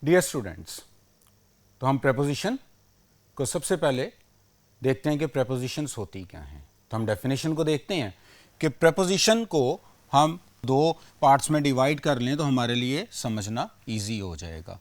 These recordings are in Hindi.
डियर स्टूडेंट्स, तो हम प्रेपोजिशन को सबसे पहले देखते हैं कि प्रेपोजिशंस होती क्या हैं। तो हम डेफिनेशन को देखते हैं कि प्रेपोजिशन को हम दो पार्ट्स में डिवाइड कर लें तो हमारे लिए समझना इजी हो जाएगा।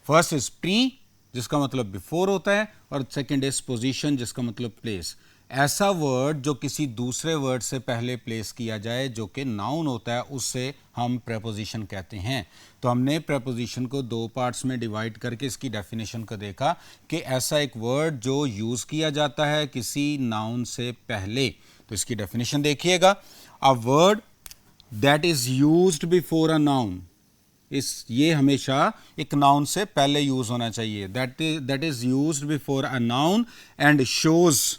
फर्स्ट इज प्री, जिसका मतलब बिफोर होता है, और सेकंड इज पोजीशन, जिसका मतलब प्लेस। ऐसा वर्ड जो किसी दूसरे वर्ड से पहले प्लेस किया जाए जो कि नाउन होता है, उससे हम प्रेपोजिशन कहते हैं। तो हमने प्रेपोजिशन को दो पार्ट्स में डिवाइड करके इसकी डेफिनेशन को देखा कि ऐसा एक वर्ड जो यूज किया जाता है किसी नाउन से पहले। तो इसकी डेफिनेशन देखिएगा, a word that is used before a noun, ये हमेशा एक नाउन से पहले यूज होना चाहिए। That is used before a noun and shows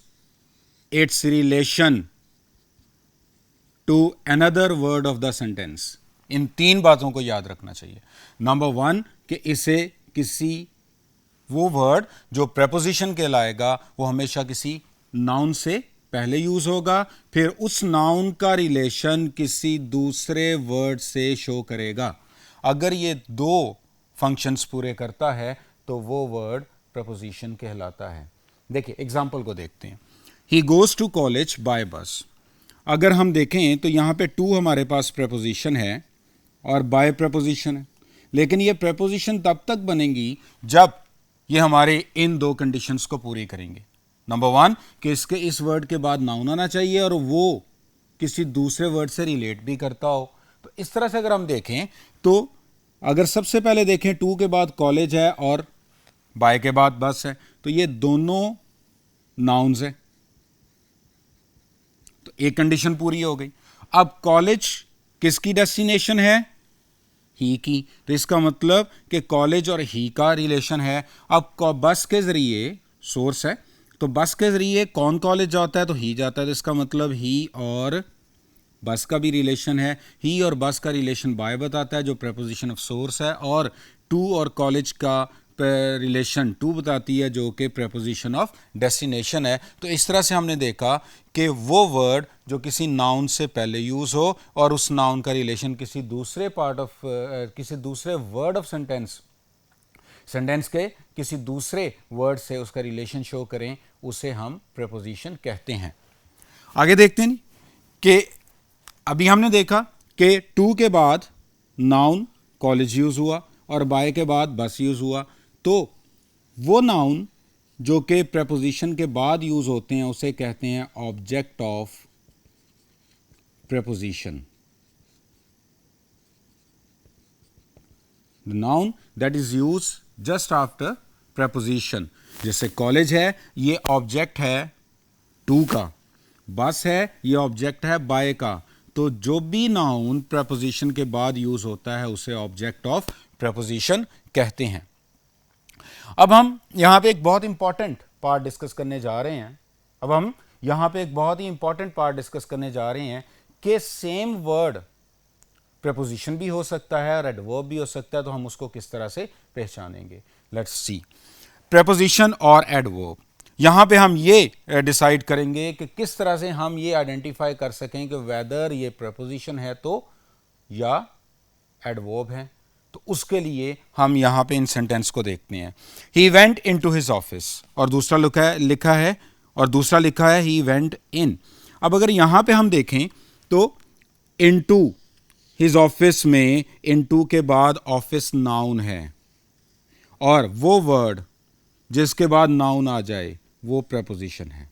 its relation to another word of the sentence. इन तीन बातों को याद रखना चाहिए। नंबर वन, कि इसे किसी वो वर्ड जो प्रेपोजिशन कहलाएगा वो हमेशा किसी नाउन से पहले यूज होगा, फिर उस नाउन का रिलेशन किसी दूसरे वर्ड से शो करेगा। अगर ये दो फंक्शंस पूरे करता है तो वो वर्ड प्रपोजिशन कहलाता है। देखिए एग्जांपल को देखते हैं। He goes to college by bus. अगर हम देखें तो यहाँ पे टू हमारे पास प्रपोजिशन है और बाय प्रपोजिशन है, लेकिन ये प्रपोजिशन तब तक बनेंगी जब ये हमारे इन दो कंडीशंस को पूरी करेंगे। नंबर वन, कि इसके इस वर्ड के बाद नाउन आना चाहिए और वो किसी दूसरे वर्ड से रिलेट भी करता हो। तो इस तरह से अगर हम देखें तो अगर सबसे पहले देखें टू के बाद कॉलेज है और बाय के बाद बस है, तो ये दोनों नाउन्स है, तो एक कंडीशन पूरी हो गई। अब कॉलेज किसकी डेस्टिनेशन है? ही की, तो इसका मतलब कि कॉलेज और ही का रिलेशन है। अब बस के जरिए, सोर्स है, तो बस के जरिए कौन कॉलेज जाता है? तो ही जाता है, तो इसका मतलब ही और बस का भी रिलेशन है। ही और बस का रिलेशन बाय बताता है जो प्रेपोजिशन ऑफ सोर्स है, और टू और कॉलेज का रिलेशन टू बताती है जो कि प्रेपोजिशन ऑफ डेस्टिनेशन है। तो इस तरह से हमने देखा कि वो वर्ड जो किसी नाउन से पहले यूज हो और उस नाउन का रिलेशन किसी दूसरे पार्ट ऑफ किसी दूसरे वर्ड ऑफ सेंटेंस के किसी दूसरे वर्ड से उसका रिलेशन शो करें, उसे हम प्रेपोजिशन कहते हैं। आगे देखते हैं कि अभी हमने देखा कि टू के बाद नाउन कॉलेज यूज हुआ और बाय के बाद बस यूज हुआ। तो वो नाउन जो कि प्रेपोजिशन के बाद यूज होते हैं उसे कहते हैं object of preposition. The noun that is use just after preposition. जैसे कॉलेज है, ये ऑब्जेक्ट है टू का, बस है, ये ऑब्जेक्ट है बाय का। तो जो भी नाउन प्रेपोजिशन के बाद यूज होता है उसे ऑब्जेक्ट ऑफ प्रेपोजिशन कहते हैं। अब हम यहां पे एक बहुत इंपॉर्टेंट पार्ट डिस्कस करने जा रहे हैं। कि सेम वर्ड प्रेपोजिशन भी हो सकता है और एडवर्ब भी हो सकता है, तो हम उसको किस तरह से पहचानेंगे। लेट्स सी, प्रेपोजिशन और एडवर्ब। यहां पे हम ये डिसाइड करेंगे कि किस तरह से हम ये आइडेंटिफाई कर सकें कि वेदर ये प्रेपोजिशन है तो या एडवर्ब है। तो उसके लिए हम यहां पे इन सेंटेंस को देखते हैं। He went into his office, और दूसरा लिखा है ही वेंट इन। अब अगर यहां पे हम देखें तो इनटू हिज ऑफिस में इनटू के बाद ऑफिस नाउन है, और वो वर्ड जिसके बाद नाउन आ जाए वो प्रेपोजिशन है,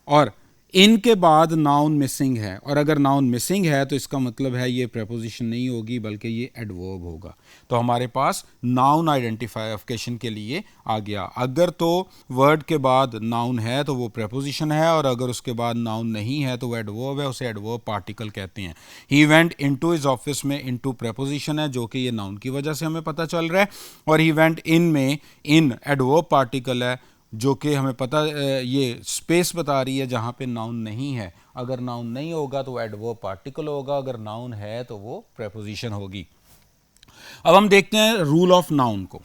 और इनके बाद नाउन मिसिंग है, और अगर नाउन मिसिंग है तो इसका मतलब है ये प्रेपोजिशन नहीं होगी बल्कि ये एडवर्ब होगा। तो हमारे पास नाउन आइडेंटिफिकेशन के लिए आ गया। अगर तो वर्ड के बाद नाउन है तो वो प्रेपोजिशन है, और अगर उसके बाद नाउन नहीं है तो वो एडवर्ब है, उसे एडवर्ब पार्टिकल कहते हैं। He went into his office में इनटू प्रेपोजिशन है जो कि ये नाउन की वजह से हमें पता चल रहा है, और ही वेंट इन में इन एडवर्ब पार्टिकल है जो कि हमें पता ये स्पेस बता रही है जहाँ पे नाउन नहीं है। अगर नाउन नहीं होगा तो एडवर्ब पार्टिकल होगा, अगर नाउन है तो वो प्रेपोजिशन होगी। अब हम देखते हैं रूल ऑफ नाउन को।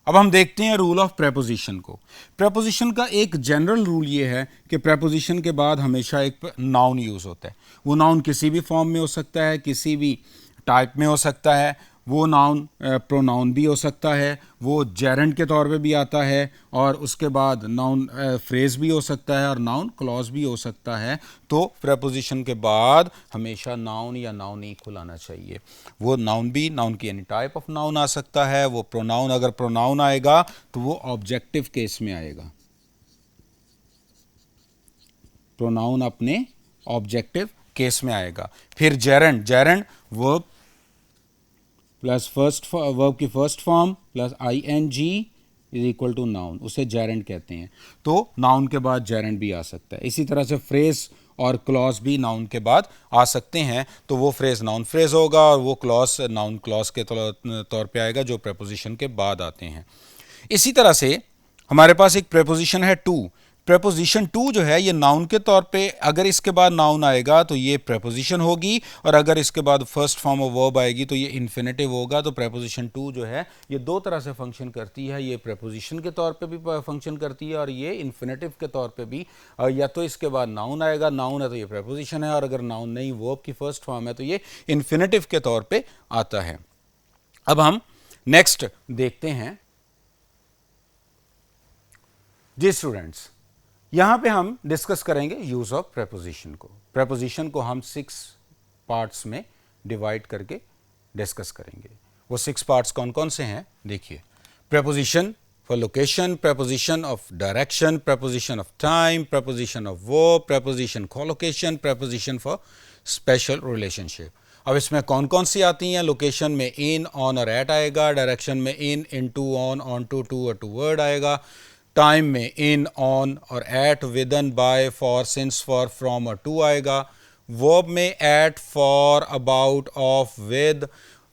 अब हम देखते हैं रूल ऑफ प्रेपोजिशन को। प्रेपोजिशन का एक जनरल रूल ये है कि प्रेपोजिशन के बाद हमेशा एक नाउन यूज होता है। वो नाउन किसी भी फॉर्म में हो सकता है, किसी भी टाइप में हो सकता है, वो नाउन प्रोनाउन भी हो सकता है, वो जेरेंड के तौर पे भी आता है, और उसके बाद नाउन फ्रेज भी हो सकता है और नाउन क्लॉज भी हो सकता है। तो प्रेपोजिशन के बाद हमेशा नाउन या नाउन इक्वल आना चाहिए। वो नाउन भी, नाउन की एनी टाइप ऑफ नाउन आ सकता है। वो प्रोनाउन, अगर प्रोनाउन आएगा तो वो ऑब्जेक्टिव केस में आएगा, प्रोनाउन अपने ऑब्जेक्टिव केस में आएगा। फिर gerund, gerund verb plus first verb की first form plus ING is equal to noun, उसे जेरेंड कहते हैं। तो नाउन के बाद जेरेंड भी आ सकता है। इसी तरह से फ्रेज और क्लॉज भी नाउन के बाद आ सकते हैं। तो वो फ्रेज नाउन फ्रेज होगा और वो क्लॉज नाउन क्लॉज के तौर पे आएगा जो प्रेपोजिशन के बाद आते हैं। इसी तरह से हमारे पास एक प्रेपोजिशन है टू। प्रेपोजिशन टू जो है ये नाउन के तौर पे, अगर इसके बाद नाउन आएगा तो ये प्रेपोजिशन होगी, और अगर इसके बाद फर्स्ट फॉर्म ऑफ वर्ब आएगी तो ये इन्फिनेटिव होगा। तो प्रेपोजिशन टू जो है ये दो तरह से फंक्शन करती है। ये प्रेपोजिशन के तौर पे भी फंक्शन करती है और ये इन्फिनेटिव के तौर पे भी। या तो इसके बाद नाउन आएगा, नाउन है तो ये प्रेपोजिशन है, और अगर नाउन नहीं वर्ब की फर्स्ट फॉर्म है तो ये इन्फिनेटिव के तौर पर आता है। अब हम नेक्स्ट देखते हैं जी स्टूडेंट्स, यहां पे हम डिस्कस करेंगे यूज ऑफ प्रेपोजिशन को। प्रेपोजिशन को हम 6 पार्ट्स में डिवाइड करके डिस्कस करेंगे। वो 6 पार्ट्स कौन कौन से हैं देखिए। Preposition for location, preposition of direction, preposition of time, preposition of verb, preposition collocation, preposition for special relationship. अब इसमें कौन कौन सी आती हैं? लोकेशन में इन, ऑन और एट आएगा, डायरेक्शन में इन, टू, ऑन टू और टूवर्ड आएगा, टाइम में इन, ऑन और at, within, by, for, since, for, from और टू आएगा, वर्ब में at, for, about, of, with,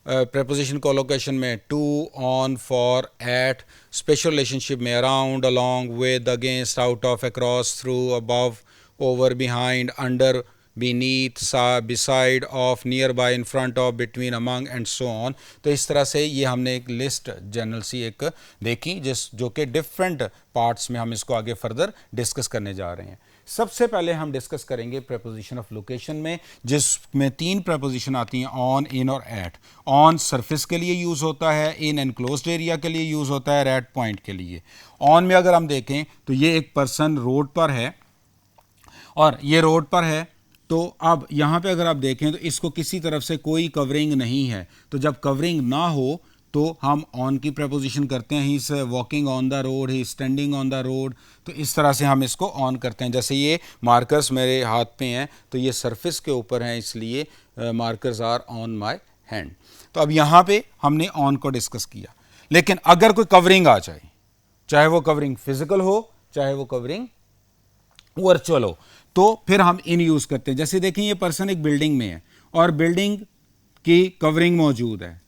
preposition collocation में to, on, for, at, spatial relationship में around, along, with, against, out of, across, through, above, over, behind, under, beneath, beside, of, nearby, in front of, between, among and so on। तो इस तरह से ये हमने एक लिस्ट जनरल सी एक देखी जो कि डिफरेंट पार्ट्स में हम इसको आगे फर्दर डिस्कस करने जा रहे हैं। सबसे पहले हम डिस्कस करेंगे प्रेपोजिशन ऑफ लोकेशन में, जिसमें 3 प्रेपोजिशन आती हैं, ऑन, इन और एट। ऑन सरफेस के लिए यूज़ होता है, इन एनक्लोज्ड एरिया के लिए यूज़ होता है, एट पॉइंट के लिए। ऑन में अगर हम देखें तो ये एक पर्सन रोड पर है, और ये रोड पर है, तो अब यहाँ पे अगर आप देखें तो इसको किसी तरफ से कोई कवरिंग नहीं है। तो जब कवरिंग ना हो तो हम ऑन की प्रेपोजिशन करते हैं, he is walking on the road, he standing on the road. तो इस तरह से हम इसको ऑन करते हैं। जैसे ये मार्कर्स मेरे हाथ पे हैं तो ये सरफेस के ऊपर हैं, इसलिए markers are on my hand. तो अब यहाँ पे हमने ऑन को डिस्कस किया। लेकिन अगर कोई कवरिंग आ जाए, चाहे वो कवरिंग फिजिकल हो चाहे वो कवरिंग वर्चुअल हो, तो फिर हम इन यूज करते हैं। जैसे देखें ये पर्सन एक बिल्डिंग में है और बिल्डिंग की कवरिंग मौजूद है,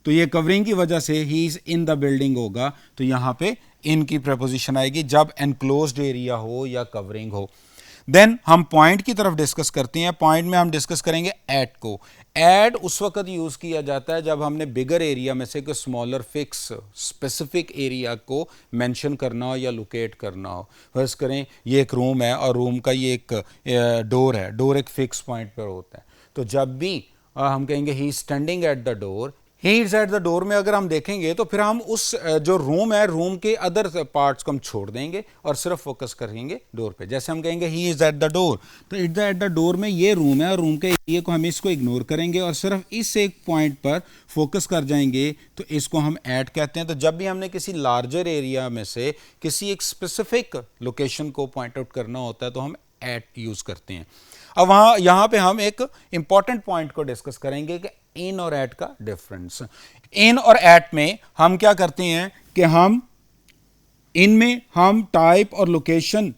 तो ये कवरिंग की वजह से he is in the building होगा। तो यहां पे इन की प्रेपोजिशन आएगी जब एनक्लोज्ड एरिया हो या कवरिंग हो। देन हम पॉइंट की तरफ डिस्कस करते हैं। पॉइंट में हम डिस्कस करेंगे एट को। एट उस वक्त यूज किया जाता है जब हमने बिगर एरिया में से कोई स्मॉलर फिक्स स्पेसिफिक एरिया को मेंशन करना हो या लोकेट करना हो। फर्ज करें ये एक रूम है और रूम का ये एक डोर है, डोर एक फिक्स पॉइंट पर होता है। तो जब भी हम कहेंगे he standing at the door, he is at the door में अगर हम देखेंगे तो फिर हम उस जो रूम है, रूम के अदर पार्ट्स को हम छोड़ देंगे और सिर्फ फोकस करेंगे डोर पे। जैसे हम कहेंगे ही इज एट द डोर, तो इट एट द डोर में ये रूम है और रूम के एरिया को हम इसको इग्नोर करेंगे और सिर्फ इस एक पॉइंट पर फोकस कर जाएंगे, तो इसको हम एट कहते हैं। तो जब भी हमने किसी लार्जर एरिया में से किसी एक स्पेसिफिक लोकेशन को पॉइंट आउट करना होता है तो हम एट यूज करते हैं। अब यहाँ पे हम एक इंपॉर्टेंट पॉइंट को डिस्कस करेंगे कि इन और एट का डिफरेंस। इन और एट में हम क्या करते हैं कि हम इनमें हम टाइप और लोकेशन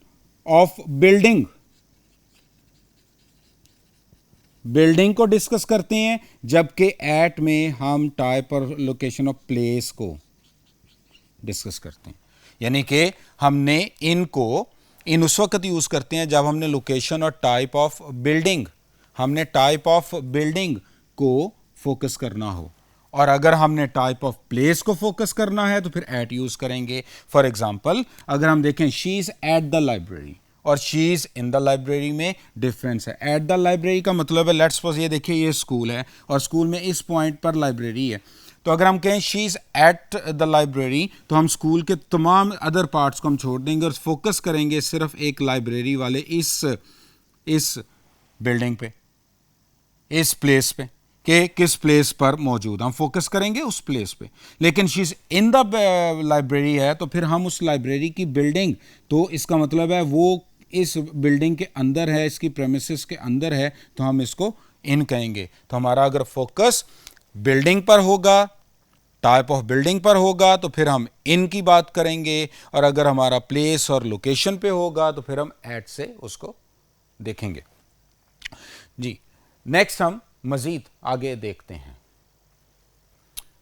ऑफ बिल्डिंग को डिस्कस करते हैं, जबकि एट में हम टाइप और लोकेशन ऑफ प्लेस को डिस्कस करते हैं। यानी कि हमने इन उस वक्त यूज करते हैं जब हमने लोकेशन और टाइप ऑफ बिल्डिंग को फोकस करना हो, और अगर हमने टाइप ऑफ प्लेस को फोकस करना है तो फिर एट यूज करेंगे। फॉर एग्जांपल अगर हम देखें she is at the library और she is in the library में डिफरेंस है। एट द लाइब्रेरी का मतलब है, लेट्स सपोज ये देखिए ये स्कूल है और स्कूल में इस पॉइंट पर लाइब्रेरी है, तो अगर हम कहें she is eight the library, तो हम स्कूल के तमाम अदर पार्ट्स को हम छोड़ देंगे और फोकस करेंगे सिर्फ एक लाइब्रेरी वाले इस बिल्डिंग पे, इस प्लेस पे, कि किस प्लेस पर मौजूद, हम फोकस करेंगे उस प्लेस पे। लेकिन she is in the library है तो फिर हम उस लाइब्रेरी की बिल्डिंग, तो इसका मतलब है वो इस बिल्डिंग के अंदर है, इसकी प्रेमिसेस के अंदर है, तो हम इसको इन कहेंगे। तो हमारा अगर फोकस बिल्डिंग पर होगा, टाइप ऑफ बिल्डिंग पर होगा, तो फिर हम इन की बात करेंगे, और अगर हमारा प्लेस और लोकेशन पे होगा तो फिर हम एट से उसको देखेंगे जी। नेक्स्ट हम मजीद आगे देखते हैं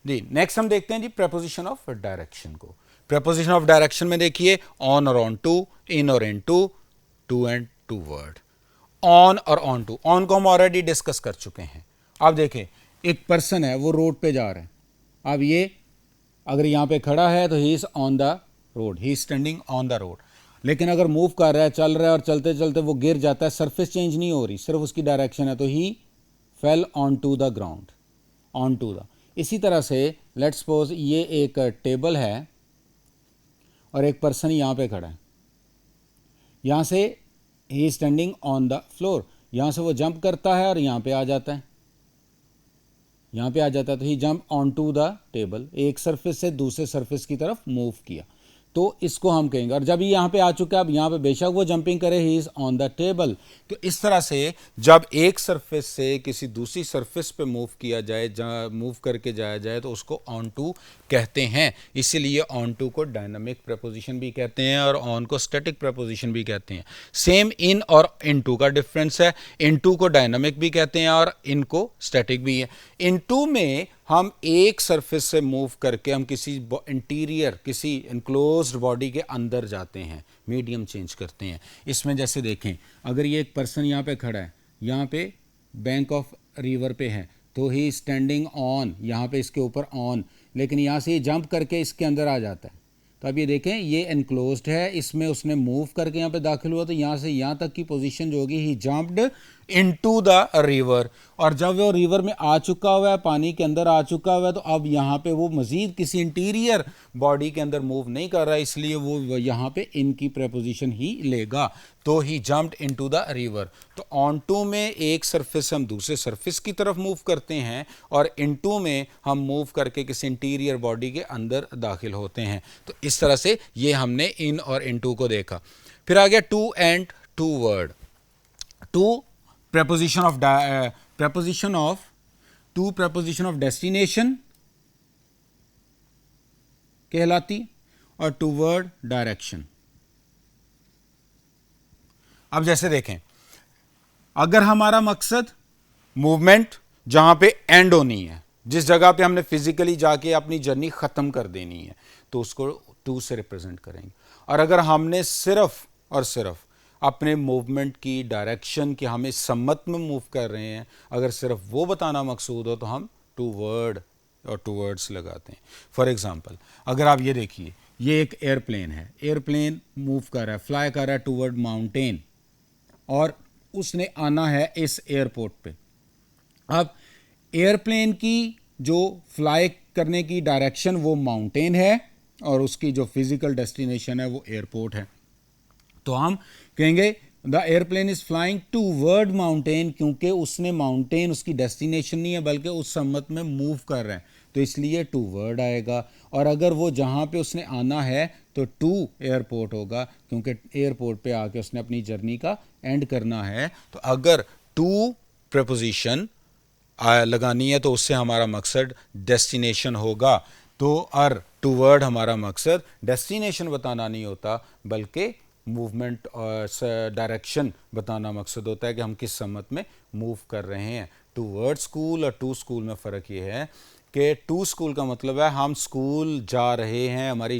जी। नेक्स्ट हम देखते हैं जी प्रेपोजिशन ऑफ डायरेक्शन को। प्रेपोजिशन ऑफ डायरेक्शन में देखिए ऑन और ऑन टू, इन और into and toward. On और ऑन टू, ऑन को हम ऑलरेडी डिस्कस कर चुके हैं। अब देखें एक पर्सन है, वो रोड पे जा रहा है। अब ये अगर यहाँ पे खड़ा है तो he is on the road, he is standing on the road. लेकिन अगर मूव कर रहा है, चल रहा है, और चलते चलते वो गिर जाता है, सरफेस चेंज नहीं हो रही, सिर्फ उसकी डायरेक्शन है, तो he fell onto the ground, onto the. इसी तरह से लेट्स सपोज ये एक टेबल है और एक पर्सन यहाँ पे खड़ा है, यहाँ से he is standing on the floor, यहाँ से वो जंप करता है और यहाँ पे आ जाता है, यहाँ पे आ जाता है, तो he jump onto the table, एक सरफेस से दूसरे सरफेस की तरफ मूव किया, तो इसको हम कहेंगे। और जब ये यहाँ पे आ चुका है, अब यहाँ पे बेशक वो जंपिंग करे, he is on the table. तो इस तरह से जब एक सरफेस से किसी दूसरी सरफेस पे मूव किया जाए, मूव करके जाया जाए, तो उसको ऑन टू कहते हैं। इसीलिए ऑन टू को डायनामिक प्रपोजिशन भी कहते हैं और ऑन को स्टैटिक प्रपोजिशन भी कहते हैं। सेम इन और इन टू का डिफरेंस है, इन टू को डायनामिक भी कहते हैं और इन को स्टैटिक भी है। इन टू में हम एक सरफेस से मूव करके हम किसी इंटीरियर, किसी इनक्लोज्ड बॉडी के अंदर जाते हैं, मीडियम चेंज करते हैं। इसमें जैसे देखें, अगर ये एक पर्सन यहाँ पे खड़ा है, यहाँ पे बैंक ऑफ रिवर पे है, तो ही स्टैंडिंग ऑन, यहाँ पे इसके ऊपर ऑन, लेकिन यहाँ से ये जंप करके इसके अंदर आ जाता है। तो अब ये देखें, ये एनक्लोज्ड है, इसमें उसने मूव करके यहाँ पे दाखिल हुआ, तो यहाँ से यहाँ तक की पोजीशन जो होगी, ही जंप्ड इनटू द रिवर। और जब वो रिवर में आ चुका हुआ है, पानी के अंदर आ चुका हुआ है, तो अब यहाँ पे वो मजीद किसी इंटीरियर बॉडी के अंदर मूव नहीं कर रहा है, इसलिए वो यहाँ पे इनकी प्रेपोजिशन ही लेगा, तो ही जंप्ड इनटू द रिवर। तो ऑन टू में एक सरफेस से हम दूसरे सरफेस की तरफ मूव करते हैं, और इनटू में हम मूव करके किसी इंटीरियर बॉडी के अंदर दाखिल होते हैं। तो इस तरह से ये हमने इन और इनटू को देखा। फिर आ गया to and toward. To preposition of destination कहलाती, और टू वर्ड डायरेक्शन। अब जैसे देखें, अगर हमारा मकसद मूवमेंट जहां पे एंड होनी है, जिस जगह पे हमने फिजिकली जाके अपनी जर्नी खत्म कर देनी है, तो उसको टू से रिप्रेजेंट करेंगे। और अगर हमने सिर्फ और सिर्फ अपने मूवमेंट की डायरेक्शन कि हम इस सम्मत में मूव कर रहे हैं, अगर सिर्फ वो बताना मकसूद हो, तो हम टू वर्ड और टू वर्ड्स लगाते हैं। फॉर एग्जांपल, अगर आप ये देखिए, ये एक एयरप्लेन है, एयरप्लेन मूव कर रहा है, फ्लाई कर रहा है टूवर्ड माउंटेन, और उसने आना है इस एयरपोर्ट पे। अब एयरप्लेन की जो फ्लाई करने की डायरेक्शन वो माउंटेन है, और उसकी जो फिजिकल डेस्टिनेशन है वो एयरपोर्ट है। तो हम कहेंगे the airplane is flying toward mountain, क्योंकि उसने माउंटेन उसकी डेस्टिनेशन नहीं है, बल्कि उस सम्मत में मूव कर रहा है, तो इसलिए टू वर्ड आएगा। और अगर वो जहाँ पे उसने आना है तो टू एयरपोर्ट होगा, क्योंकि एयरपोर्ट पे आके उसने अपनी जर्नी का एंड करना है। तो अगर टू प्रपोजिशन लगानी है तो उससे हमारा मकसद डेस्टिनेशन होगा। तो और टू वर्ड हमारा मकसद डेस्टिनेशन बताना नहीं होता, बल्कि मूवमेंट और डायरेक्शन बताना मकसद होता है कि हम किस सम्मत में मूव कर रहे हैं। टू वर्ड स्कूल और टू स्कूल में फ़र्क ये है कि टू स्कूल का मतलब है हम स्कूल जा रहे हैं, हमारी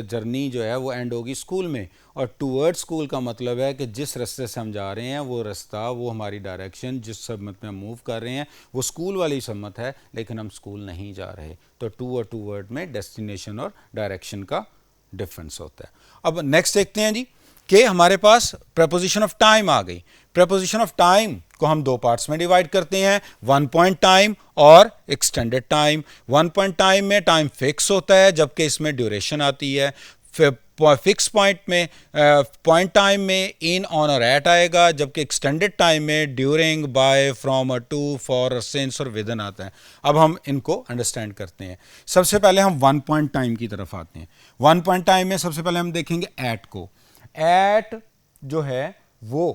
जर्नी जो है वो एंड होगी स्कूल में। और टूवर्ड स्कूल का मतलब है कि जिस रास्ते से हम जा रहे हैं वो रास्ता, वो हमारी डायरेक्शन, जिस सम्मत में हम मूव कर रहे हैं वो स्कूल वाली सम्मत है, लेकिन हम स्कूल नहीं जा रहे। तो टू और टूवर्ड में डेस्टिनेशन और डायरेक्शन का डिफरेंस होता है। अब नेक्स्ट देखते हैं जी कि हमारे पास प्रपोजिशन ऑफ टाइम आ गई। प्रपोजिशन ऑफ टाइम को हम दो पार्ट्स में डिवाइड करते हैं, 1 पॉइंट टाइम और एक्सटेंडेड टाइम। 1 पॉइंट टाइम में टाइम फिक्स होता है जबकि इसमें ड्यूरेशन आती है। फिक्स पॉइंट में पॉइंट टाइम में इन, ऑन और एट आएगा, जबकि एक्सटेंडेड टाइम में during, by, from, to, for, since और विद इन आता है। अब हम इनको अंडरस्टैंड करते हैं। सबसे पहले हम 1 पॉइंट टाइम की तरफ आते हैं। 1 पॉइंट टाइम में सबसे पहले हम देखेंगे एट को। एट जो है वो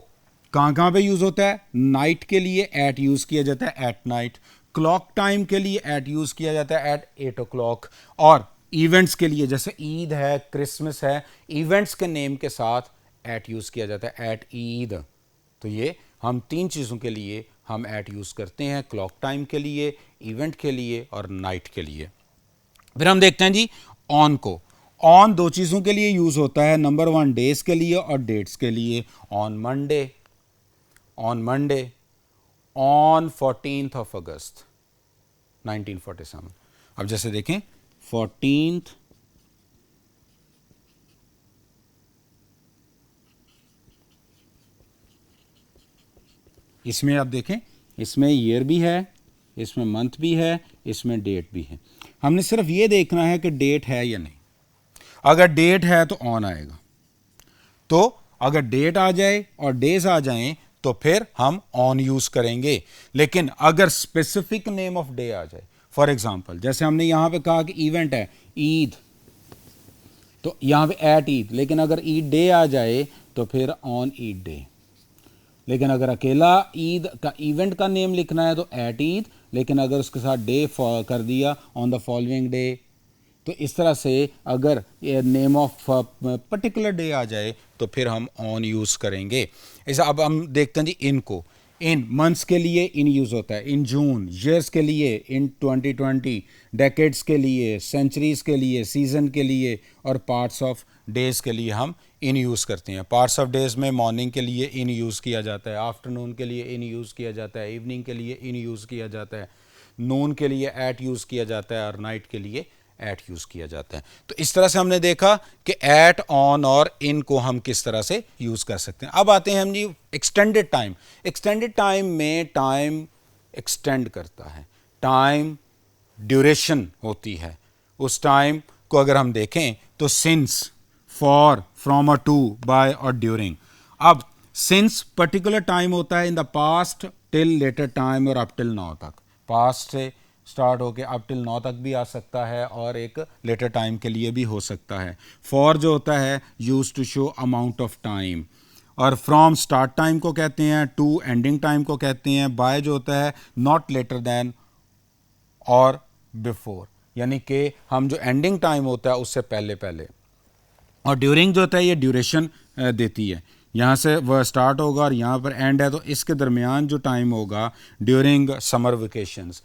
कहाँ पे यूज होता है? नाइट के लिए एट यूज किया जाता है, एट नाइट। क्लॉक टाइम के लिए एट यूज किया जाता है एट 8 o'clock। और इवेंट्स के लिए जैसे ईद है, क्रिसमस है, इवेंट्स के नेम के साथ एट यूज किया जाता है, एट ईद। तो ये हम तीन चीज़ों के लिए हम एट यूज करते हैं, क्लॉक टाइम के लिए, इवेंट के लिए और नाइट के लिए। फिर हम देखते हैं जी ऑन को। ऑन दो चीज़ों के लिए यूज होता है, नंबर 1 डेज के लिए और डेट्स के लिए। On Monday, on 14th of August 1947। अब जैसे देखें 14th इसमें आप देखें, इसमें ईयर भी है, इसमें मंथ भी है, इसमें डेट भी है। हमने सिर्फ ये देखना है कि डेट है या नहीं। अगर डेट है तो ऑन आएगा, तो अगर डेट आ जाए और डेज आ जाएं तो फिर हम ऑन यूज करेंगे। लेकिन अगर स्पेसिफिक नेम ऑफ डे आ जाए, फॉर एग्जांपल जैसे हमने यहां पे कहा कि इवेंट है ईद, तो यहां पे एट ईद, लेकिन अगर ईद डे आ जाए तो फिर ऑन ईद डे। लेकिन अगर अकेला ईद का इवेंट का नेम लिखना है तो एट ईद, लेकिन अगर उसके साथ डे कर दिया ऑन द फॉलोइंग डे। तो इस तरह से अगर नेम ऑफ पर्टिकुलर डे आ जाए तो फिर हम ऑन यूज़ करेंगे। ऐसा अब हम देखते हैं जी इन को। इन मंथ्स के लिए इन यूज़ होता है, इन जून, ईयर्स के लिए इन 2020, डेकेड्स के लिए, सेंचुरीज के लिए, सीजन के लिए और पार्ट्स ऑफ डेज के लिए हम इन यूज़ करते हैं। पार्ट्स ऑफ डेज में मॉर्निंग के लिए इन यूज़ किया जाता है, आफ्टरनून के लिए इन यूज़ किया जाता है, इवनिंग के लिए इन यूज़ किया जाता है, नून के लिए एट यूज़ किया जाता है और नाइट के लिए एट यूज़ किया जाता है। तो इस तरह से हमने देखा कि एट, ऑन और इन को हम किस तरह से यूज़ कर सकते हैं। अब आते हैं हम जी एक्सटेंडेड टाइम। एक्सटेंडेड टाइम में टाइम एक्सटेंड करता है, टाइम ड्यूरेशन होती है। उस टाइम को अगर हम देखें तो सिंस, फॉर, फ्रॉम और टू, बाय और ड्यूरिंग। अब सिंस पर्टिकुलर टाइम होता है in the past till later time और अप टिल नाउ तक। पास्ट से स्टार्ट होके अप टिल नाउ तक भी आ सकता है और एक लेटर टाइम के लिए भी हो सकता है। फॉर जो होता है use to show amount of time, और फ्रॉम स्टार्ट टाइम को कहते हैं, टू एंडिंग टाइम को कहते हैं। बाय जो होता है नॉट लेटर देन और बिफोर, यानी कि हम जो एंडिंग टाइम होता है उससे पहले पहले। और ड्यूरिंग जो होता है ये ड्यूरेशन देती है, यहाँ से वह स्टार्ट होगा और यहाँ पर एंड है, तो इसके दरमियान जो टाइम होगा during summer vacations,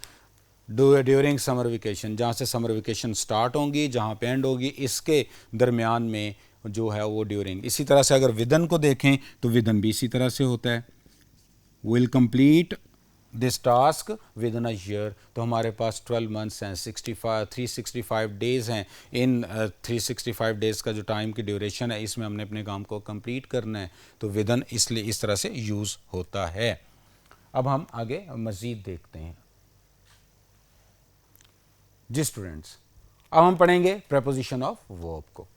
during summer vacation, जहाँ से समर वेकेशन स्टार्ट होंगी जहाँ पे एंड होगी, इसके दरमियान में जो है वो ड्यूरिंग। इसी तरह से अगर विदन को देखें तो विदन भी इसी तरह से होता है, will complete this task with in a year. तो हमारे पास 12 मंथ्स हैं, 365 डेज़ हैं। इन 365 डेज़ का जो टाइम की ड्यूरेशन है इसमें हमने अपने काम को कंप्लीट करना है, तो विदन इसलिए इस तरह से यूज़ होता है। अब हम आगे मज़ीद देखते हैं जी स्टूडेंट्स। अब हम पढ़ेंगे प्रेपोजिशन ऑफ वर्ब को।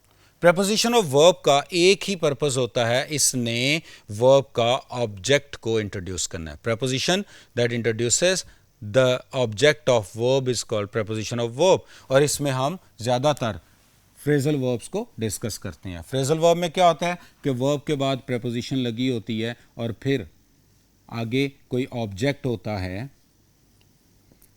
प्रेपोजिशन ऑफ वर्ब का एक ही पर्पस होता है, इसने वर्ब का ऑब्जेक्ट को इंट्रोड्यूस करना है। Preposition that introduces the object of verb is called preposition of verb. और इसमें हम ज़्यादातर फ्रेजल वर्ब्स को डिस्कस करते हैं। फ्रेजल वर्ब में क्या होता है कि वर्ब के बाद प्रेपोजिशन लगी होती है और फिर आगे कोई ऑब्जेक्ट होता है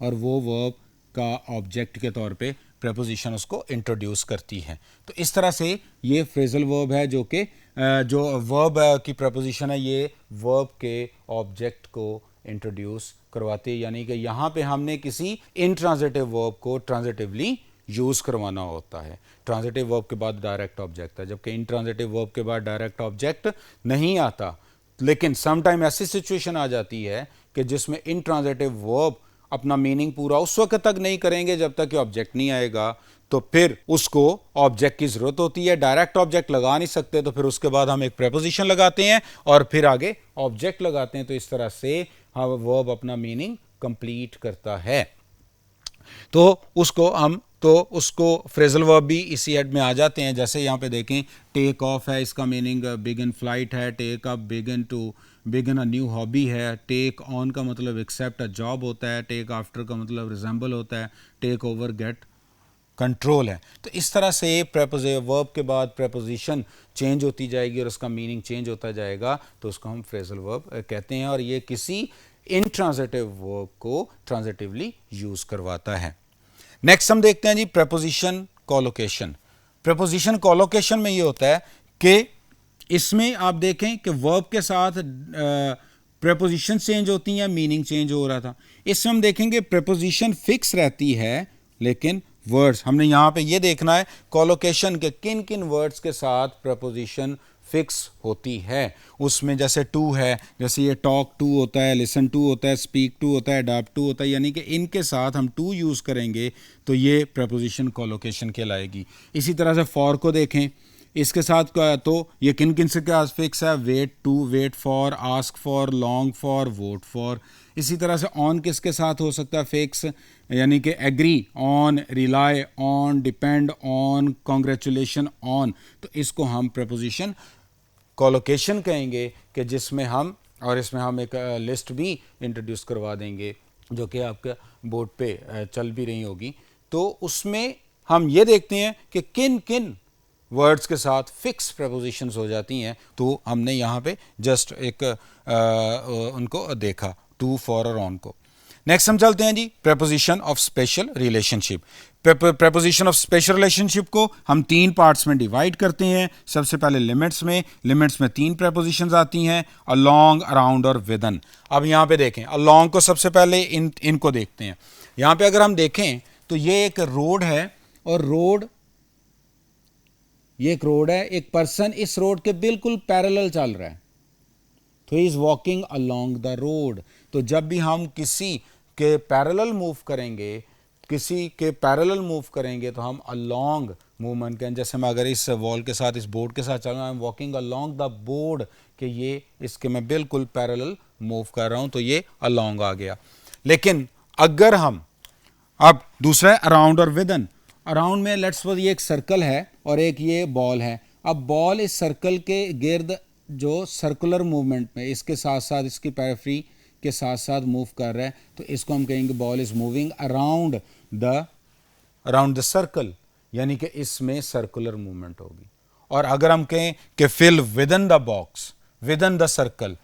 और वो वर्ब का ऑब्जेक्ट के तौर पे प्रेपोजिशन उसको इंट्रोड्यूस करती है। तो इस तरह से ये फ्रेजल वर्ब है जो कि जो वर्ब की प्रेपोजिशन है ये वर्ब के ऑब्जेक्ट को इंट्रोड्यूस करवाती है, यानी कि यहाँ पे हमने किसी इनट्रांजिटिव वर्ब को ट्रांजिटिवली यूज़ करवाना होता है। ट्रांजिटिव वर्ब के बाद डायरेक्ट ऑब्जेक्ट है, जबकि इनट्रांजिटिव वर्ब के बाद डायरेक्ट ऑब्जेक्ट नहीं आता। लेकिन समटाइम ऐसी सिचुएशन आ जाती है कि जिसमें इनट्रांजिटिव वर्ब अपना मीनिंग पूरा उस वक्त तक नहीं करेंगे जब तक कि ऑब्जेक्ट नहीं आएगा, तो फिर उसको ऑब्जेक्ट की ज़रूरत होती है। डायरेक्ट ऑब्जेक्ट लगा नहीं सकते, तो फिर उसके बाद हम एक प्रेपोजिशन लगाते हैं और फिर आगे ऑब्जेक्ट लगाते हैं। तो इस तरह से हम वर्ब अपना मीनिंग कंप्लीट करता है। तो उसको फ्रेजल वर्ब भी इसी हेड में आ जाते हैं। जैसे यहाँ पे देखें, टेक ऑफ है, इसका मीनिंग बिगिन फ्लाइट है। Take up, begin a new hobby है। टेक ऑन का मतलब एक्सेप्ट अ जॉब होता है। टेक आफ्टर का मतलब रिजेंबल होता है। टेक ओवर, गेट कंट्रोल है। तो इस तरह से वर्ब के बाद प्रेपोजिशन चेंज होती जाएगी और उसका मीनिंग चेंज होता जाएगा, तो उसको हम फ्रेजल वर्ब कहते हैं। और ये किसी इंट्रांजिटिव वर्ब को ट्रांजिटिवली यूज करवाता है। नेक्स्ट हम देखते हैं जी प्रेपोजिशन कोलोकेशन। प्रेपोजिशन कोलोकेशन में ये होता है कि इसमें आप देखें कि वर्ब के साथ प्रेपोजिशन चेंज होती हैं, मीनिंग चेंज हो रहा था। इसमें हम देखेंगे प्रेपोजिशन फिक्स रहती है, लेकिन वर्ड्स हमने यहाँ पे ये देखना है कोलोकेशन के किन किन वर्ड्स के साथ प्रपोजिशन फिक्स होती है। उसमें जैसे टू है, जैसे ये टॉक टू होता है, लिसन टू होता है, स्पीक टू होता है, अडॉप्ट टू होता है, यानी कि इनके साथ हम टू यूज़ करेंगे तो ये प्रपोजिशन कोलोकेशन कहलाएगी। इसी तरह से फॉर को देखें, इसके साथ तो ये किन किन से क्या फिक्स है, wait to, wait for, ask for, long for, vote for. इसी तरह से ऑन किसके साथ हो सकता है फिक्स, यानी कि agree on, rely on, depend on, congratulation on. तो इसको हम प्रपोजिशन कोलोकेशन कहेंगे कि जिसमें हम, और इसमें हम एक लिस्ट भी इंट्रोड्यूस करवा देंगे जो कि आपके बोर्ड पे चल भी रही होगी। तो उसमें हम ये देखते हैं कि किन किन वर्ड्स के साथ फिक्स प्रपोजिशंस हो जाती हैं। तो हमने यहाँ पे जस्ट एक उनको देखा, टू, फॉर और ऑन को। नेक्स्ट हम चलते हैं जी preposition of spatial relationship. Preposition of spatial relationship को हम तीन पार्ट्स में डिवाइड करते हैं। सबसे पहले लिमिट्स में तीन प्रपोजिशंस आती हैं, अलोंग, अराउंड और विदन। अब यहाँ पे देखें, अलोंग को सबसे पहले इनको देखते हैं। यहाँ पे अगर हम देखें तो ये एक रोड है, और ये एक रोड है, एक पर्सन इस रोड के बिल्कुल पैरेलल चल रहा है, तो he is walking along the road. तो जब भी हम किसी के पैरेलल मूव करेंगे तो हम अलोंग मूवमेंट करें। जैसे मैं अगर इस वॉल के साथ, इस बोर्ड के साथ चल रहा हूँ, I am walking along the board, कि ये इसके मैं बिल्कुल पैरेलल मूव कर रहा हूँ, तो ये अलोंग आ गया। लेकिन अगर हम अब दूसरा है अराउंड और विदन। अराउंड में लेट्स सपोज ये एक सर्कल है और एक ये बॉल है। अब बॉल इस सर्कल के गिर्द जो सर्कुलर मूवमेंट में इसके साथ साथ, इसकी पेरिफेरी के साथ साथ मूव कर रहा है, तो इसको हम कहेंगे ball is moving around the circle, यानी कि इसमें सर्कुलर मूवमेंट होगी। और अगर हम कहें कि fill within the box, within the circle,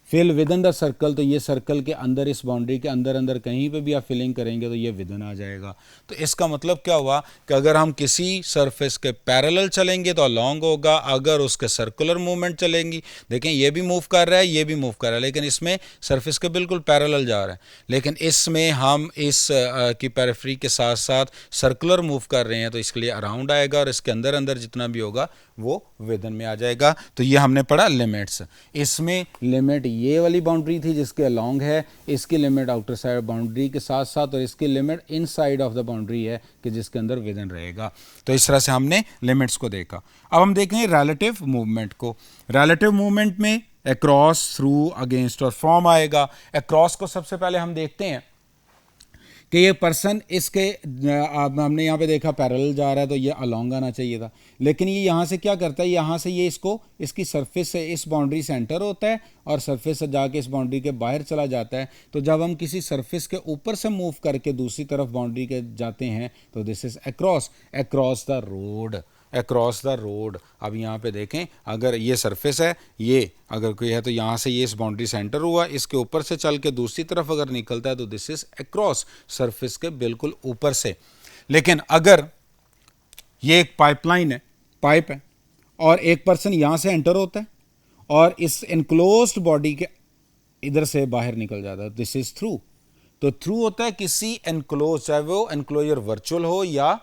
fill within the circle, तो ये सर्कल के अंदर, इस बाउंड्री के अंदर अंदर कहीं पे भी आप फिलिंग करेंगे तो ये विदन आ जाएगा। तो इसका मतलब क्या हुआ कि अगर हम किसी सरफेस के पैरेलल चलेंगे तो अलोंग होगा, अगर उसके सर्कुलर मूवमेंट चलेंगी, देखें ये भी मूव कर रहा है, ये भी मूव कर रहा है, लेकिन इसमें सरफेस के बिल्कुल पैरेलल जा रहा है, लेकिन इसमें हम इस की पेरिफेरी के साथ साथ सर्कुलर मूव कर रहे हैं, तो इसके लिए अराउंड आएगा, और इसके अंदर अंदर जितना भी होगा वो विदन में आ जाएगा। तो ये हमने पढ़ा लिमिट्स। इसमें लिमिट ये वाली बाउंड्री थी जिसके अलोंग है, इसकी लिमिट आउटर साइड बाउंड्री के साथ साथ, और इसकी limit inside of the boundary है कि जिसके अंदर विदन रहेगा। तो इस तरह से हमने लिमिट्स को देखा। अब हम देखेंगे रिलेटिव मूवमेंट को। रिलेटिव मूवमेंट में अक्रॉस, थ्रू, अगेंस्ट और फ्रॉम आएगा। अक्रॉस को सबसे पहले हम देखते हैं कि ये पर्सन इसके, हमने यहाँ पे देखा पैरेलल जा रहा है तो ये अलोंग आना चाहिए था, लेकिन ये यहाँ से क्या करता है, यहाँ से ये इसको, इसकी सरफेस से इस बाउंड्री से एंटर होता है और सरफेस से जाके इस बाउंड्री के बाहर चला जाता है। तो जब हम किसी सरफेस के ऊपर से मूव करके दूसरी तरफ बाउंड्री के जाते हैं तो this is across, across the road, across the road. अब यहाँ पे देखें, अगर ये सरफेस है, ये अगर कोई है तो यहाँ से ये इस बाउंड्री से एंटर हुआ, इसके ऊपर से चल के दूसरी तरफ अगर निकलता है तो दिस इज अक्रॉस, सरफेस के बिल्कुल ऊपर से। लेकिन अगर ये एक पाइपलाइन है, पाइप है, और एक पर्सन यहाँ से एंटर होता है और इस एनक्लोज्ड बॉडी के इधर से बाहर निकल जाता है, दिस इज थ्रू। तो थ्रू होता है किसी एनक्लोज, चाहे वो एनक्लोजर वर्चुअल हो या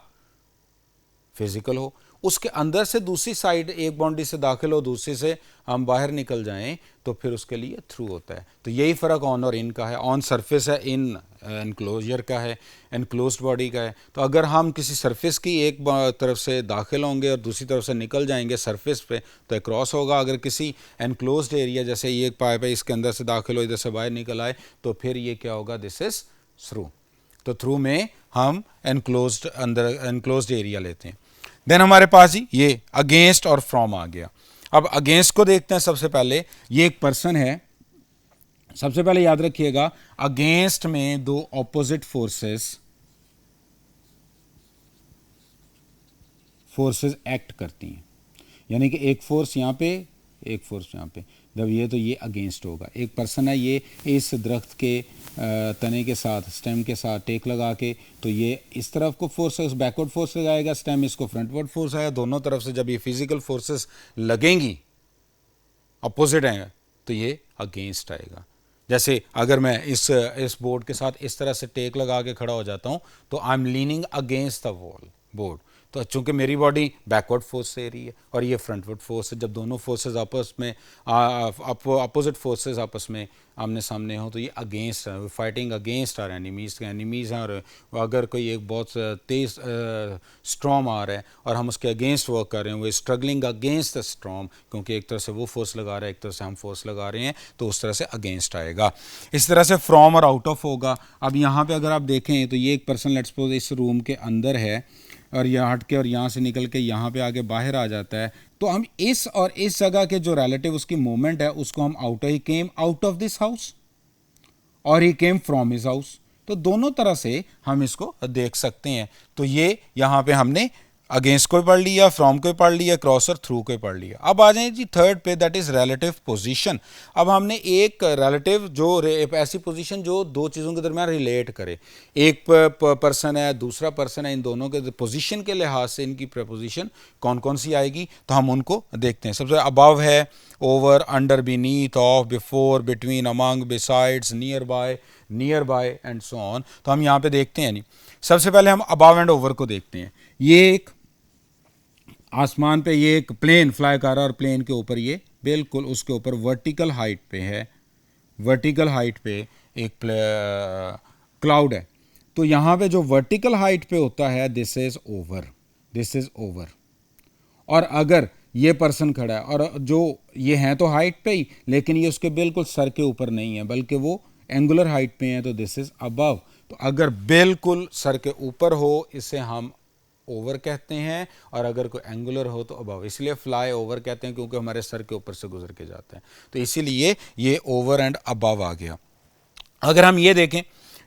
फिजिकल हो, उसके अंदर से दूसरी साइड एक बाउंड्री से दाखिल हो, दूसरी से हम बाहर निकल जाएं, तो फिर उसके लिए थ्रू होता है। तो यही फ़र्क ऑन और इन का है। ऑन सरफेस है, इन एनक्लोजर का है, एनक्लोज्ड बॉडी का है। तो अगर हम किसी सरफेस की एक तरफ से दाखिल होंगे और दूसरी तरफ से निकल जाएंगे सरफेस पे, तो क्रॉस होगा। अगर किसी एनक्लोज्ड एरिया, जैसे ये एक पाइप है, इसके अंदर से दाखिल हो, इधर से बाहर निकल आए, तो फिर ये क्या होगा, दिस इज थ्रू। तो थ्रू में हम एनक्लोज्ड, अंदर एनक्लोज्ड एरिया लेते हैं। देन हमारे पास ही ये अगेंस्ट और फ्रॉम आ गया। अब अगेंस्ट को देखते हैं। सबसे पहले ये एक पर्सन है। सबसे पहले याद रखिएगा, अगेंस्ट में दो ऑपोजिट फोर्सेस एक्ट करती हैं। यानी कि एक फोर्स यहाँ पे, एक फोर्स यहाँ पे। जब ये, तो ये अगेंस्ट होगा। एक पर्सन है, ये इस दरख्त के तने के साथ, स्टेम के साथ टेक लगा के, तो ये इस तरफ को फोर्स है, उस बैकवर्ड फोर्स लगाएगा, स्टेम इसको फ्रंटवर्ड फोर्स आएगा। दोनों तरफ से जब ये फिजिकल फोर्सेस लगेंगी, अपोजिट हैं, तो ये अगेंस्ट आएगा। जैसे अगर मैं इस बोर्ड के साथ इस तरह से टेक लगा के खड़ा हो जाता हूँ, तो I am leaning against the wall board. तो चूंकि मेरी बॉडी बैकवर्ड फोर्स से रही है और ये फ्रंटवर्ड फोर्स है, जब दोनों फोर्सेस आपस में, अपोजिट फोर्सेस आपस में आमने सामने हो, तो ये अगेंस्ट है। फाइटिंग अगेंस्ट आर एनिमीज हैं। और अगर कोई एक बहुत तेज स्ट्रॉम आ रहा है और हम उसके अगेंस्ट वर्क कर रहे हैं, वो स्ट्रगलिंग अगेंस्ट द स्ट्रॉम, क्योंकि एक तरह से वो फोर्स लगा रहा है, एक तरह से हम फोर्स लगा रहे हैं, तो उस तरह से अगेंस्ट आएगा। इस तरह से फ्रॉम और आउट ऑफ होगा। अब यहाँ पे अगर आप देखें, तो ये एक पर्सन लेट्स सपोज इस रूम के अंदर है और यहाँ हट के और यहाँ से निकल के यहाँ पे आगे बाहर आ जाता है, तो हम इस और इस जगह के जो रिलेटिव उसकी मूवमेंट है, उसको हम out, he came out of this house और ही केम फ्रॉम हिज हाउस। तो दोनों तरह से हम इसको देख सकते हैं। तो ये यहाँ पे हमने अगेंस्ट को पढ़ लिया, फ्रॉम को पढ़ लिया, क्रॉस और थ्रू को पढ़ लिया। अब आ जाए जी थर्ड पे, दैट इज रिलेटिव पोजीशन। अब हमने एक रिलेटिव, जो ऐसी पोजीशन जो दो चीज़ों के दरमियान रिलेट करे। एक पर्सन है, दूसरा पर्सन है, इन दोनों के पोजीशन के लिहाज से इनकी प्रपोजिशन कौन कौन सी आएगी, तो हम उनको देखते हैं। सबसे अबव है, over, under, beneath, of, before, between, among, besides, near by and so on. तो हम यहाँ पे देखते हैं। नहीं, सबसे पहले हम अबव एंड ओवर को देखते हैं। ये एक आसमान पे, ये एक प्लेन फ्लाई कर रहा है और प्लेन के ऊपर ये बिल्कुल उसके ऊपर वर्टिकल हाइट पे है, वर्टिकल हाइट पे एक क्लाउड है। तो यहाँ पे जो वर्टिकल हाइट पे होता है, this is over, this is over. और अगर ये पर्सन खड़ा है और जो ये हैं तो हाइट पे ही, लेकिन ये उसके बिल्कुल सर के ऊपर नहीं है, बल्कि वो एंगुलर हाइट पे है, तो दिस इज अबव। तो अगर बिल्कुल सर के ऊपर हो, इसे हम ओवर कहते हैं, और अगर कोई एंगुलर हो तो अबव। इसलिए फ्लाई ओवर कहते हैं, क्योंकि हमारे सर के ऊपर से गुजर के जाते हैं। तो इसीलिए ये ओवर एंड अबव आ गया। अगर हम ये देखें,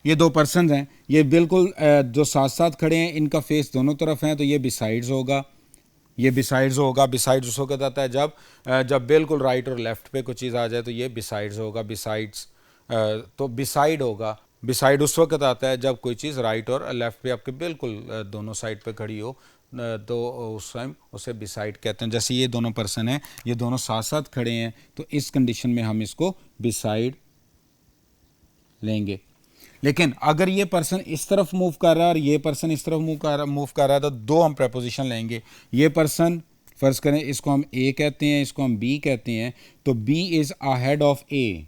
ये दो पर्सन हैं, ये बिल्कुल जो साथ साथ खड़े हैं, इनका फेस दोनों तरफ है, तो ये बिसाइड्स होगा, ये बिसाइड्स होगा। बिसाइड्स उसको कहता आता है जब बिल्कुल राइट और लेफ्ट पे कोई चीज़ आ जाए, तो ये बिसाइड्स होगा, बिसाइड्स। तो बिसाइड होगा, बिसाइड उस वक्त आता है जब कोई चीज़ राइट और लेफ्ट पे आपके बिल्कुल दोनों साइड पे खड़ी हो, तो उस टाइम उसे बिसाइड कहते हैं। जैसे ये दोनों पर्सन हैं, ये दोनों साथ साथ खड़े हैं, तो इस कंडीशन में हम इसको बिसाइड लेंगे। लेकिन अगर ये पर्सन इस तरफ मूव कर रहा है और ये पर्सन इस तरफ मूव कर रहा है, तो दो हम प्रपोजिशन लेंगे। ये पर्सन फर्ज करें, इसको हम ए कहते हैं, इसको हम बी कहते हैं, तो B is ahead of A,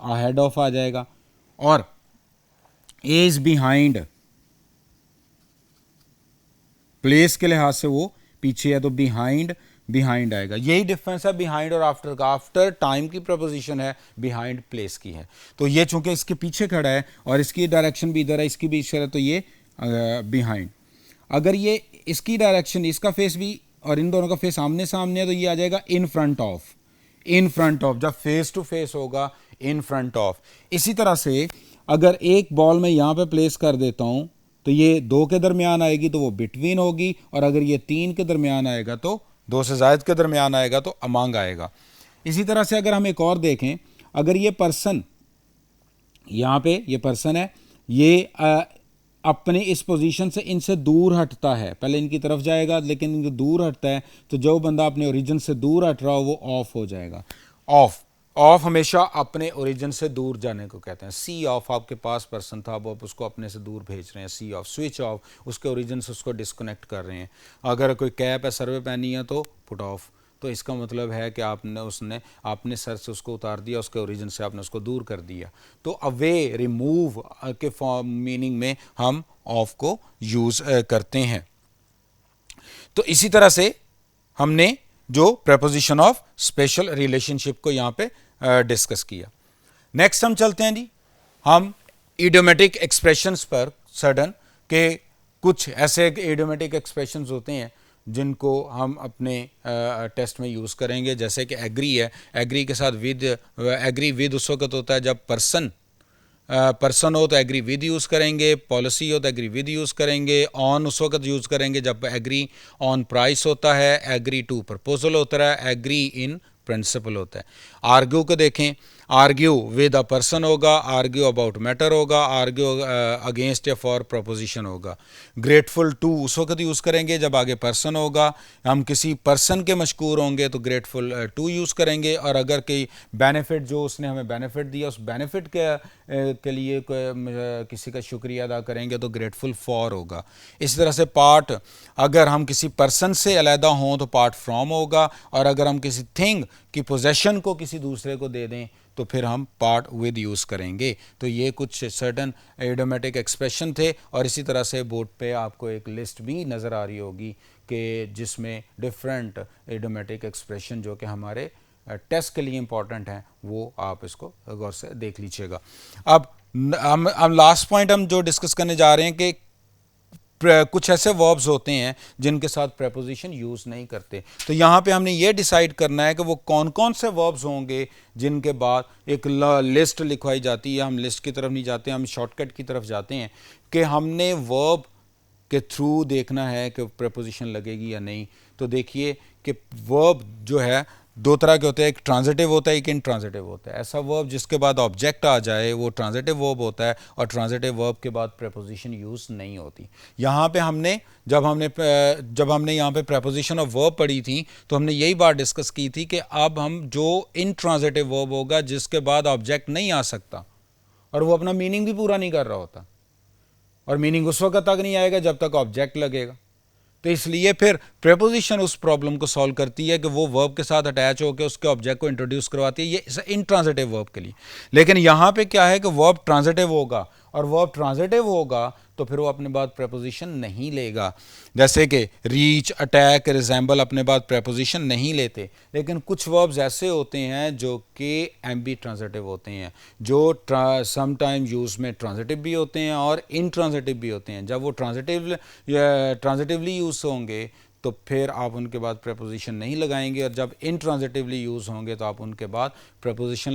ahead of आ जाएगा, और ए इज बिहाइंड, प्लेस के लिहाज से वो पीछे है, तो बिहाइंड आएगा। यही डिफरेंस है बिहाइंड और आफ्टर का। आफ्टर टाइम की प्रपोजिशन है, बिहाइंड प्लेस की है। तो ये चूंकि इसके पीछे खड़ा है और इसकी डायरेक्शन भी इधर है, इसकी भी इधर है, तो ये बिहाइंड। अगर ये इसकी डायरेक्शन, इसका फेस भी और इन दोनों का फेस आमने सामने है, तो ये आ जाएगा in front of, in front of. जब फेस टू फेस होगा, इन फ्रंट ऑफ। इसी तरह से अगर एक बॉल मैं यहाँ पे प्लेस कर देता हूँ, तो ये दो के दरमियान आएगी, तो वो बिटवीन होगी, और अगर ये तीन के दरमियान आएगा, तो दो से ज़ायद के दरमियान आएगा, तो अमंग आएगा। इसी तरह से अगर हम एक और देखें, अगर ये पर्सन यहाँ पे, ये पर्सन है, ये अपने इस पोजीशन से इनसे दूर हटता है, पहले इनकी तरफ जाएगा, लेकिन इनके दूर हटता है, तो जो बंदा अपने ओरिजिन से दूर हट रहा हो, वो ऑफ हो जाएगा। ऑफ ऑफ हमेशा अपने ओरिजिन से दूर जाने को कहते हैं। सी ऑफ, आपके पास पर्सन था, अब आप उसको अपने से दूर भेज रहे हैं। सी ऑफ, स्विच ऑफ, उसके ओरिजिन से उसको डिस्कनेक्ट कर रहे हैं। अगर कोई कैप है, सर्वे पहनी है, तो पुट ऑफ, तो इसका मतलब है कि आपने सर से उसको उतार दिया, उसके ओरिजिन से आपने उसको दूर कर दिया। तो अवे, रिमूव के फॉर्म मीनिंग में हम ऑफ को यूज़ करते हैं। तो इसी तरह से हमने जो प्रेपोजिशन ऑफ स्पेशल रिलेशनशिप को यहाँ पे डिस्कस किया। नेक्स्ट हम चलते हैं जी, हम इडियोमेटिक एक्सप्रेशंस पर सडन के कुछ ऐसे इडियोमेटिक एक्सप्रेशंस होते हैं जिनको हम अपने टेस्ट में यूज़ करेंगे। जैसे कि एग्री है, एग्री के साथ विद, एग्री विद उस वक्त होता है जब पर्सन हो तो एग्री विद यूज़ करेंगे, पॉलिसी हो तो एग्री विद यूज़ करेंगे, ऑन उस वक्त यूज़ करेंगे जब एग्री ऑन प्राइस होता है, एग्री टू प्रपोजल होता है, एग्री इन प्रिंसिपल होता है। आर्ग्यू को देखें, आर्ग्यू विद अ पर्सन होगा, आर्ग्यू अबाउट मैटर होगा, आर्ग्यू अगेंस्ट या फॉर प्रपोजिशन होगा। ग्रेटफुल टू उस वक्त यूज़ करेंगे जब आगे पर्सन होगा, हम किसी पर्सन के मशकूर होंगे तो ग्रेटफुल टू यूज़ करेंगे, और अगर कोई बेनिफिट, जो उसने हमें बेनिफिट दिया, उस बेनिफिट के लिए किसी का शुक्रिया अदा करेंगे तो ग्रेटफुल फॉर होगा। इसी तरह से पार्ट, अगर हम किसी पर्सन से अलहदा हों तो पार्ट फ्रॉम होगा, और अगर हम किसी थिंग की पोजेशन को किसी दूसरे को दे दें तो फिर हम पार्ट विद यूज़ करेंगे। तो ये कुछ सर्टन इडियोमेटिक एक्सप्रेशन थे। और इसी तरह से बोर्ड पे आपको एक लिस्ट भी नज़र आ रही होगी कि जिसमें डिफरेंट इडियोमेटिक एक्सप्रेशन जो कि हमारे टेस्ट के लिए इंपॉर्टेंट हैं, वो आप इसको गौर से देख लीजिएगा। अब हम लास्ट पॉइंट हम जो डिस्कस करने जा रहे हैं कि कुछ ऐसे वर्ब्स होते हैं जिनके साथ प्रेपोजिशन यूज़ नहीं करते। तो यहाँ पे हमने ये डिसाइड करना है कि वो कौन कौन से वर्ब्स होंगे जिनके बाद एक लिस्ट लिखवाई जाती है। हम लिस्ट की तरफ नहीं जाते, हम शॉर्टकट की तरफ जाते हैं कि हमने वर्ब के थ्रू देखना है कि प्रेपोजिशन लगेगी या नहीं। तो देखिए कि वर्ब जो है दो तरह के होते हैं, एक ट्रांजिटिव होता है, एक इनट्रांजिटिव होता है। ऐसा वर्ब जिसके बाद ऑब्जेक्ट आ जाए वो ट्रांजिटिव वर्ब होता है, और ट्रांजिटिव वर्ब के बाद प्रेपोजिशन यूज़ नहीं होती। यहाँ पे जब हमने यहाँ पे प्रेपोजिशन ऑफ वर्ब पढ़ी थी तो हमने यही बात डिस्कस की थी कि अब हम जो इनट्रांजिटिव वर्ब होगा जिसके बाद ऑब्जेक्ट नहीं आ सकता और वो अपना मीनिंग भी पूरा नहीं कर रहा होता, और मीनिंग उस वक्त तक नहीं आएगा जब तक ऑब्जेक्ट लगेगा। तो इसलिए फिर प्रेपोजिशन उस प्रॉब्लम को सॉल्व करती है कि वो वर्ब के साथ अटैच होकर उसके ऑब्जेक्ट को इंट्रोड्यूस करवाती है। ये इनट्रांजिटिव वर्ब के लिए। लेकिन यहाँ पे क्या है कि वर्ब ट्रांजिटिव होगा, और वर्ब ट्रांजिटिव होगा तो फिर वो अपने बाद प्रेपोजिशन नहीं लेगा। जैसे कि रीच, अटैक, रिजेंबल अपने बाद प्रेपोजिशन नहीं लेते। लेकिन कुछ वर्ब्स ऐसे होते हैं जो कि एम्बी ट्रांजिटिव होते हैं, जो समटाइम यूज़ में ट्रांजिटिव भी होते हैं और इनट्रांजिटिव भी होते हैं। जब वो ट्रांजिटिवली यूज़ होंगे तो फिर आप उनके बाद प्रेपोजिशन नहीं लगाएंगे, और जब इनट्रांजिटिवली यूज़ होंगे तो आप उनके बाद प्रेपोजिशन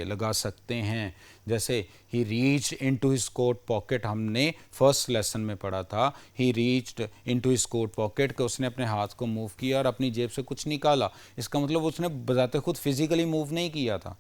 लगा सकते हैं। जैसे he reached into his coat pocket, हमने फर्स्ट लेसन में पढ़ा था, he reached into his coat pocket, कि उसने अपने हाथ को मूव किया और अपनी जेब से कुछ निकाला। इसका मतलब उसने बजाते खुद फिजिकली मूव नहीं किया था,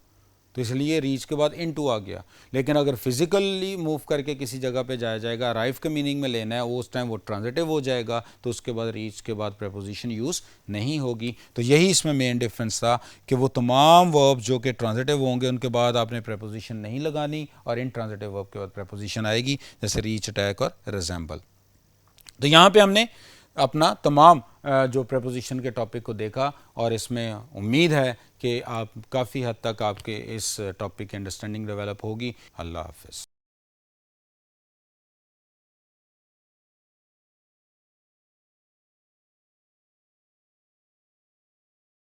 तो इसलिए रीच के बाद इनटू आ गया। लेकिन अगर फिजिकली मूव करके किसी जगह पे जाया जाएगा, अराइव के मीनिंग में लेना है, उस टाइम वो ट्रांजिटिव हो जाएगा, तो उसके बाद रीच के बाद प्रेपोजिशन यूज़ नहीं होगी। तो यही इसमें मेन डिफरेंस था कि वो तमाम वर्ब जो कि ट्रांजिटिव होंगे उनके बाद आपने प्रेपोजिशन नहीं लगानी, और इन ट्रांजिटिव वर्ब के बाद प्रेपोजिशन आएगी, जैसे रीच, अटैक और रिजेंबल। तो यहाँ पे हमने अपना तमाम जो प्रेपोजिशन के टॉपिक को देखा, और इसमें उम्मीद है कि आप काफ़ी हद तक आपके इस टॉपिक की अंडरस्टैंडिंग डेवलप होगी। अल्लाह हाफ़िज़।